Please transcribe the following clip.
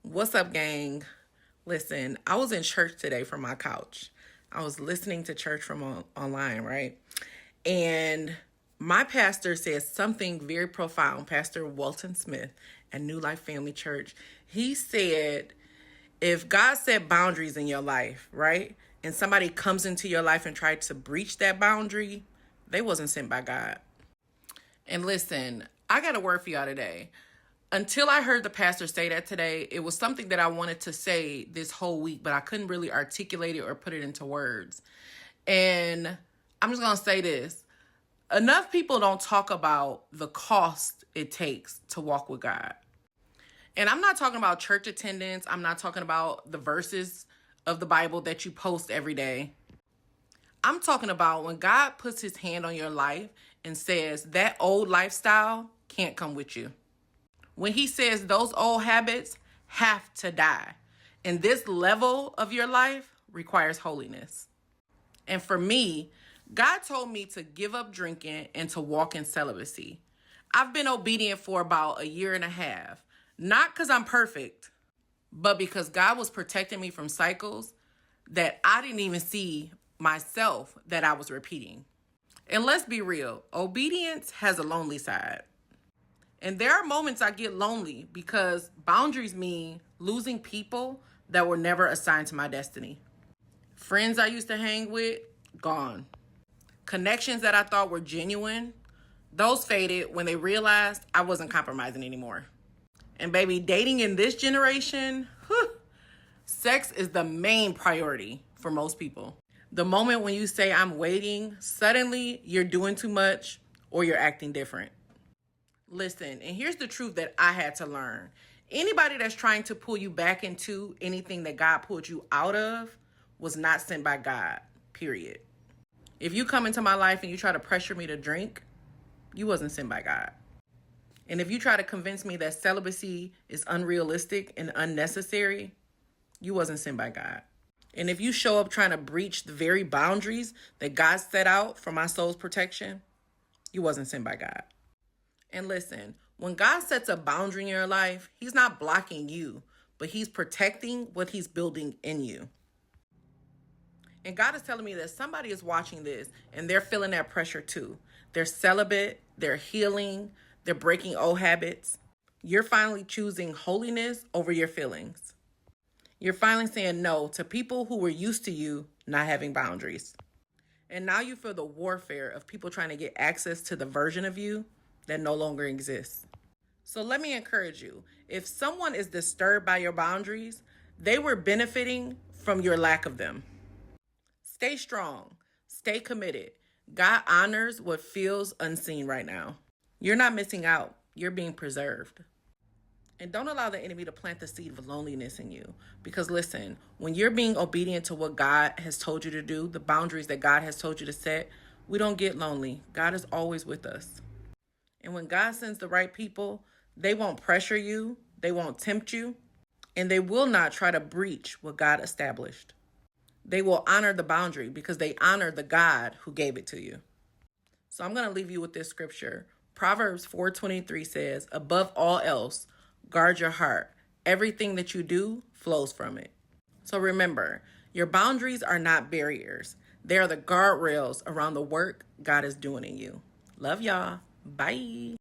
What's up, gang? Listen, I was in church today from my couch. I was listening to church from online, right? And my pastor said something very profound, Pastor Walton Smith at New Life Family Church. He said, if God set boundaries in your life, right? And somebody comes into your life and tried to breach that boundary, they wasn't sent by God. And listen, I got a word for y'all today. Until I heard the pastor say that today, it was something that I wanted to say this whole week, but I couldn't really articulate it or put it into words. And I'm just going to say this. Enough people don't talk about the cost it takes to walk with God. And I'm not talking about church attendance. I'm not talking about the verses of the Bible that you post every day. I'm talking about when God puts his hand on your life and says that old lifestyle can't come with you. When he says those old habits have to die. And this level of your life requires holiness. And for me, God told me to give up drinking and to walk in celibacy. I've been obedient for about a year and a half. Not because I'm perfect, but because God was protecting me from cycles that I didn't even see myself that I was repeating. And let's be real, obedience has a lonely side. And there are moments I get lonely because boundaries mean losing people that were never assigned to my destiny. Friends I used to hang with, gone. Connections that I thought were genuine, those faded when they realized I wasn't compromising anymore. And baby, dating in this generation, sex is the main priority for most people. The moment when you say I'm waiting, suddenly you're doing too much or you're acting different. Listen, and here's the truth that I had to learn. Anybody that's trying to pull you back into anything that God pulled you out of was not sent by God, period. If you come into my life and you try to pressure me to drink, you wasn't sent by God. And if you try to convince me that celibacy is unrealistic and unnecessary, you wasn't sent by God. And if you show up trying to breach the very boundaries that God set out for my soul's protection, you wasn't sent by God. And listen, when God sets a boundary in your life, he's not blocking you, but he's protecting what he's building in you. And God is telling me that somebody is watching this and they're feeling that pressure too. They're celibate, they're healing, they're breaking old habits. You're finally choosing holiness over your feelings. You're finally saying no to people who were used to you not having boundaries. And now you feel the warfare of people trying to get access to the version of you that no longer exists. So let me encourage you. If someone is disturbed by your boundaries, they were benefiting from your lack of them. Stay strong. Stay committed. God honors what feels unseen right now. You're not missing out. You're being preserved. And don't allow the enemy to plant the seed of loneliness in you. Because listen, when you're being obedient to what God has told you to do, the boundaries that God has told you to set, we don't get lonely. God is always with us. And when God sends the right people, they won't pressure you, they won't tempt you, and they will not try to breach what God established. They will honor the boundary because they honor the God who gave it to you. So I'm going to leave you with this scripture. Proverbs 4:23 says, above all else, guard your heart. Everything that you do flows from it. So remember, your boundaries are not barriers. They are the guardrails around the work God is doing in you. Love y'all. Bye.